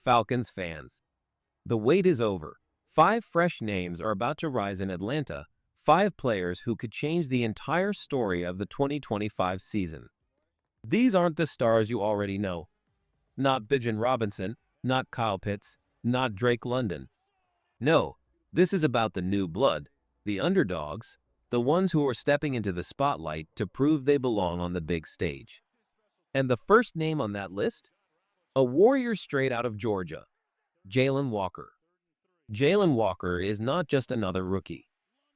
Falcons fans. The wait is over. 5 fresh names are about to rise in Atlanta, 5 players who could change the entire story of the 2025 season. These aren't the stars you already know. Not Bijan Robinson, not Kyle Pitts, not Drake London. No, this is about the new blood, the underdogs, the ones who are stepping into the spotlight to prove they belong on the big stage. And the first name on that list? A warrior straight out of Georgia, Jalen Walker. Jalen Walker is not just another rookie.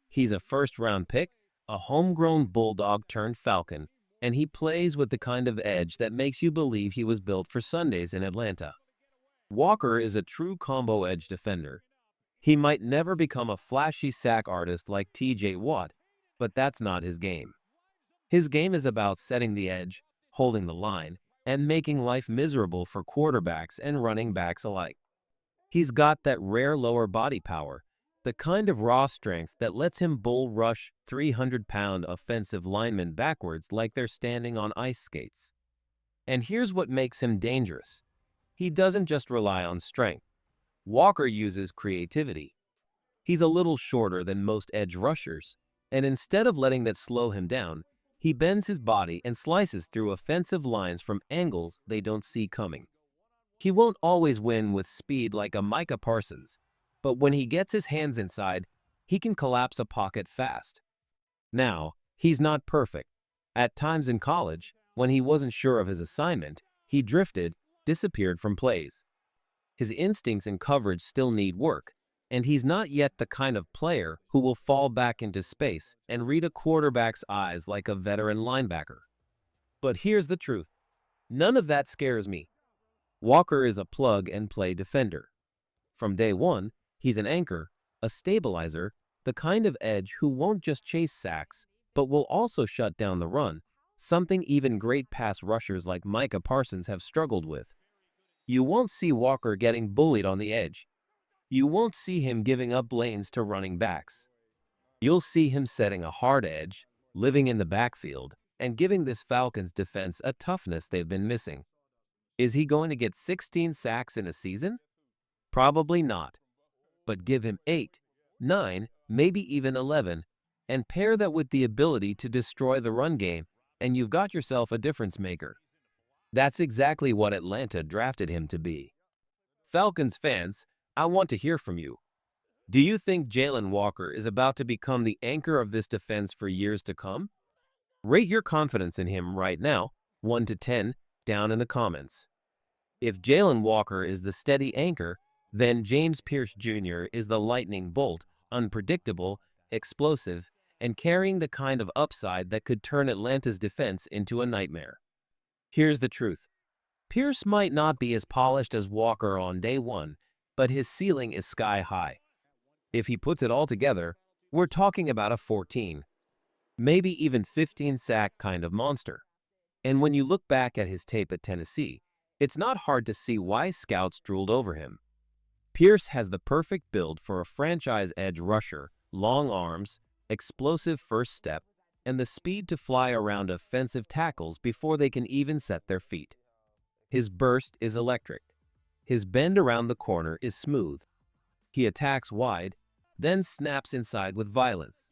He's a first-round pick, a homegrown Bulldog turned Falcon, and he plays with the kind of edge that makes you believe he was built for Sundays in Atlanta. Walker is a true combo edge defender. He might never become a flashy sack artist like TJ Watt, but that's not his game. His game is about setting the edge, holding the line, and making life miserable for quarterbacks and running backs alike. He's got that rare lower body power, the kind of raw strength that lets him bull rush 300-pound offensive linemen backwards like they're standing on ice skates. And here's what makes him dangerous. He doesn't just rely on strength. Walker uses creativity. He's a little shorter than most edge rushers, and instead of letting that slow him down, he bends his body and slices through offensive lines from angles they don't see coming. He won't always win with speed like a Micah Parsons, but when he gets his hands inside, he can collapse a pocket fast. Now, he's not perfect. At times in college, when he wasn't sure of his assignment, he drifted, disappeared from plays. His instincts and coverage still need work, and he's not yet the kind of player who will fall back into space and read a quarterback's eyes like a veteran linebacker. But here's the truth. None of that scares me. Walker is a plug-and-play defender. From day one, he's an anchor, a stabilizer, the kind of edge who won't just chase sacks, but will also shut down the run, something even great pass rushers like Micah Parsons have struggled with. You won't see Walker getting bullied on the edge. You won't see him giving up lanes to running backs. You'll see him setting a hard edge, living in the backfield, and giving this Falcons defense a toughness they've been missing. Is he going to get 16 sacks in a season? Probably not. But give him 8, 9, maybe even 11, and pair that with the ability to destroy the run game, and you've got yourself a difference maker. That's exactly what Atlanta drafted him to be. Falcons fans, I want to hear from you. Do you think Jalen Walker is about to become the anchor of this defense for years to come? Rate your confidence in him right now, 1 to 10, down in the comments. If Jalen Walker is the steady anchor, then James Pierce Jr. is the lightning bolt, unpredictable, explosive, and carrying the kind of upside that could turn Atlanta's defense into a nightmare. Here's the truth. Pierce might not be as polished as Walker on day one, but his ceiling is sky high. If he puts it all together, we're talking about a 14, maybe even 15 sack kind of monster. And when you look back at his tape at Tennessee, it's not hard to see why scouts drooled over him. Pierce has the perfect build for a franchise edge rusher, long arms, explosive first step, and the speed to fly around offensive tackles before they can even set their feet. His burst is electric. His bend around the corner is smooth. He attacks wide, then snaps inside with violence.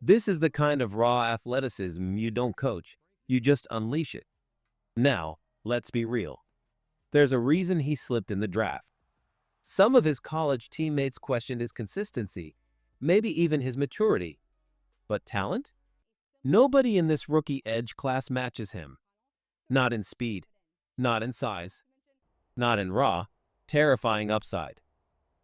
This is the kind of raw athleticism you don't coach, you just unleash it. Now, let's be real. There's a reason he slipped in the draft. Some of his college teammates questioned his consistency, maybe even his maturity. But talent? Nobody in this rookie edge class matches him. Not in speed, not in size, not in raw, terrifying upside.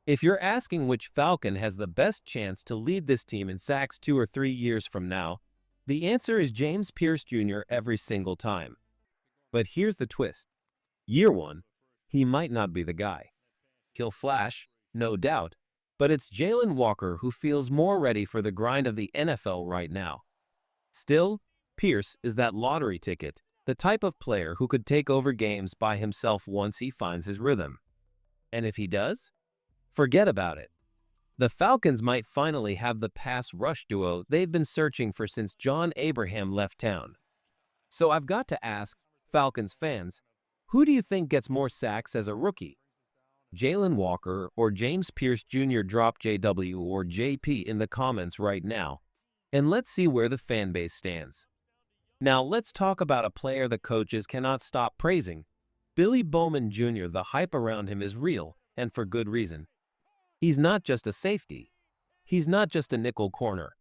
If you're asking which Falcon has the best chance to lead this team in sacks 2 or 3 years from now, the answer is James Pierce Jr. every single time. But here's the twist. Year 1, he might not be the guy. He'll flash, no doubt, but it's Jalen Walker who feels more ready for the grind of the NFL right now. Still, Pierce is that lottery ticket, the type of player who could take over games by himself once he finds his rhythm. And if he does, forget about it. The Falcons might finally have the pass rush duo they've been searching for since John Abraham left town. So I've got to ask, Falcons fans, who do you think gets more sacks as a rookie? Jalen Walker or James Pierce Jr.? Drop JW or JP in the comments right now, and let's see where the fanbase stands. Now let's talk about a player the coaches cannot stop praising. Billy Bowman Jr. The hype around him is real, and for good reason. He's not just a safety. He's not just a nickel corner.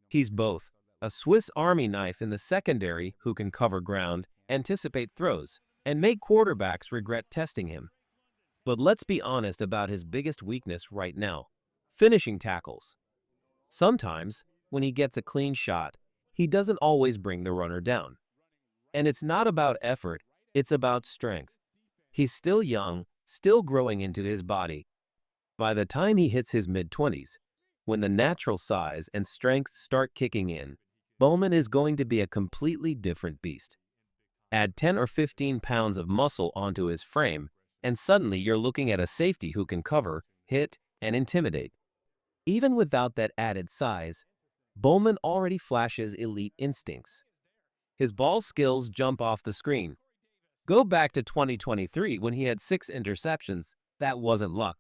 He's both a Swiss Army knife in the secondary who can cover ground, anticipate throws, and make quarterbacks regret testing him. But let's be honest about his biggest weakness right now: finishing tackles. Sometimes, when he gets a clean shot, he doesn't always bring the runner down. And it's not about effort, it's about strength. He's still young, still growing into his body. By the time he hits his mid-20s, when the natural size and strength start kicking in, Bowman is going to be a completely different beast. Add 10 or 15 pounds of muscle onto his frame, and suddenly you're looking at a safety who can cover, hit, and intimidate. Even without that added size, Bowman already flashes elite instincts. His ball skills jump off the screen. Go back to 2023 when he had 6 interceptions. That wasn't luck.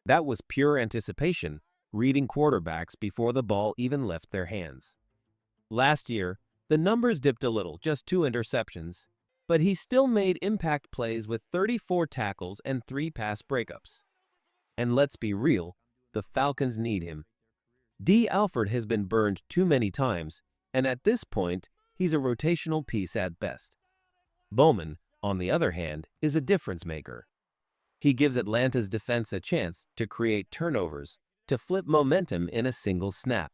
That was pure anticipation, reading quarterbacks before the ball even left their hands. Last year, the numbers dipped a little, just 2 interceptions, but he still made impact plays with 34 tackles and 3 pass breakups. And let's be real, the Falcons need him. D. Alford has been burned too many times, and at this point, he's a rotational piece at best. Bowman, on the other hand, is a difference maker. He gives Atlanta's defense a chance to create turnovers, to flip momentum in a single snap.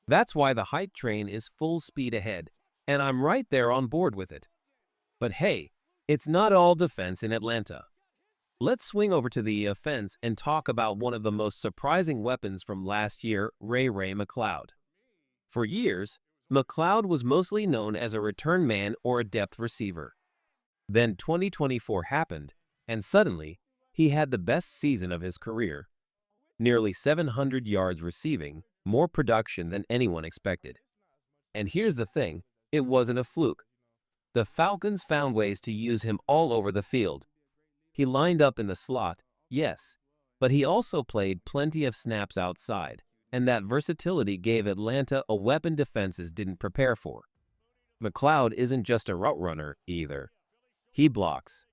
That's why the hype train is full speed ahead, and I'm right there on board with it. But hey, it's not all defense in Atlanta. Let's swing over to the offense and talk about one of the most surprising weapons from last year, Ray McCloud. For years, McCloud was mostly known as a return man or a depth receiver. Then 2024 happened, and suddenly, he had the best season of his career. Nearly 700 yards receiving, more production than anyone expected. And here's the thing, it wasn't a fluke. The Falcons found ways to use him all over the field. He lined up in the slot, yes, but he also played plenty of snaps outside, and that versatility gave Atlanta a weapon defenses didn't prepare for. McCloud isn't just a route runner either. He blocks.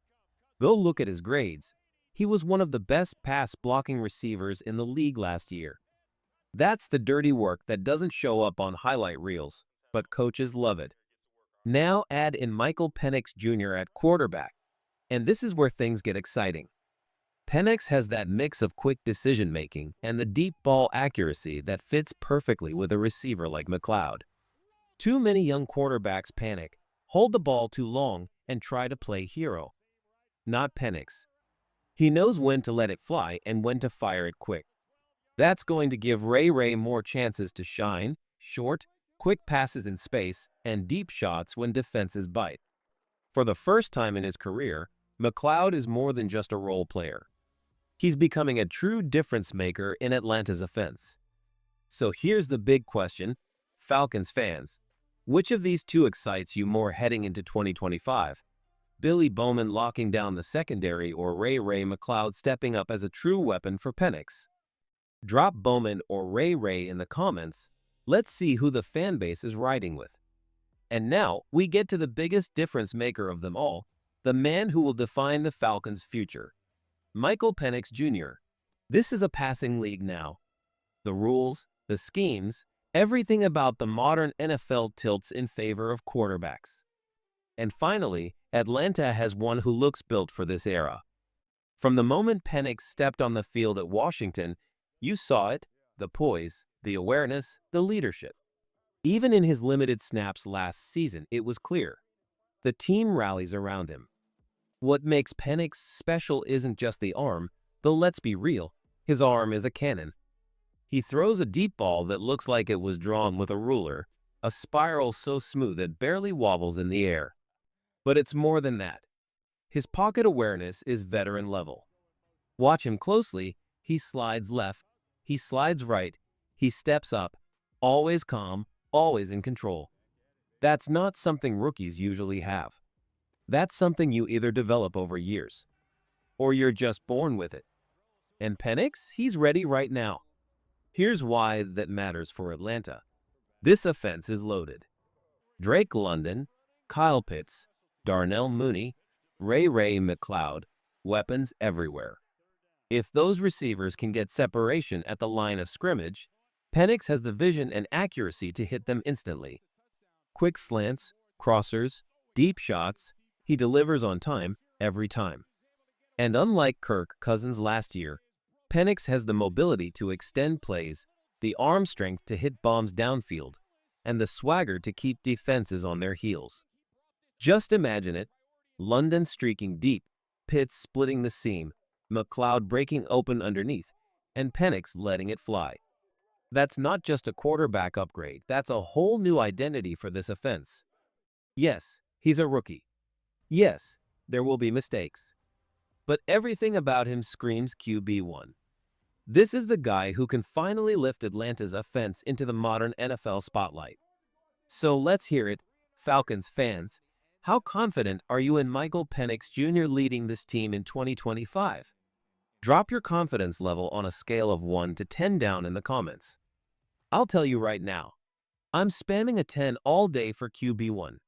Go look at his grades. He was one of the best pass-blocking receivers in the league last year. That's the dirty work that doesn't show up on highlight reels, but coaches love it. Now add in Michael Penix Jr. at quarterback, and this is where things get exciting. Penix has that mix of quick decision-making and the deep ball accuracy that fits perfectly with a receiver like McCloud. Too many young quarterbacks panic, hold the ball too long, and try to play hero. Not Penix. He knows when to let it fly and when to fire it quick. That's going to give Ray more chances to shine, short, quick passes in space, and deep shots when defenses bite. For the first time in his career, McCloud is more than just a role player. He's becoming a true difference maker in Atlanta's offense. So here's the big question, Falcons fans. Which of these two excites you more heading into 2025? Billy Bowman locking down the secondary or Ray McCloud stepping up as a true weapon for Penix? Drop Bowman or Ray in the comments. Let's see who the fan base is riding with. And now we get to the biggest difference maker of them all, the man who will define the Falcons' future. Michael Penix Jr. This is a passing league now. The rules, the schemes, everything about the modern NFL tilts in favor of quarterbacks. And finally, Atlanta has one who looks built for this era. From the moment Penix stepped on the field at Washington, you saw it, the poise, the awareness, the leadership. Even in his limited snaps last season, it was clear. The team rallies around him. What makes Penix special isn't just the arm, though let's be real, his arm is a cannon. He throws a deep ball that looks like it was drawn with a ruler, a spiral so smooth it barely wobbles in the air. But it's more than that. His pocket awareness is veteran level. Watch him closely, he slides left, he slides right, he steps up, always calm, always in control. That's not something rookies usually have. That's something you either develop over years, or you're just born with it. And Penix, he's ready right now. Here's why that matters for Atlanta. This offense is loaded. Drake London, Kyle Pitts, Darnell Mooney, Ray McLeod, weapons everywhere. If those receivers can get separation at the line of scrimmage, Penix has the vision and accuracy to hit them instantly. Quick slants, crossers, deep shots, he delivers on time every time. And unlike Kirk Cousins last year, Penix has the mobility to extend plays, the arm strength to hit bombs downfield, and the swagger to keep defenses on their heels. Just imagine it, London streaking deep, Pitts splitting the seam, McLeod breaking open underneath, and Penix letting it fly. That's not just a quarterback upgrade, that's a whole new identity for this offense. Yes, he's a rookie. Yes, there will be mistakes. But everything about him screams QB1. This is the guy who can finally lift Atlanta's offense into the modern NFL spotlight. So let's hear it, Falcons fans. How confident are you in Michael Penix Jr. leading this team in 2025? Drop your confidence level on a scale of 1 to 10 down in the comments. I'll tell you right now, I'm spamming a 10 all day for QB1.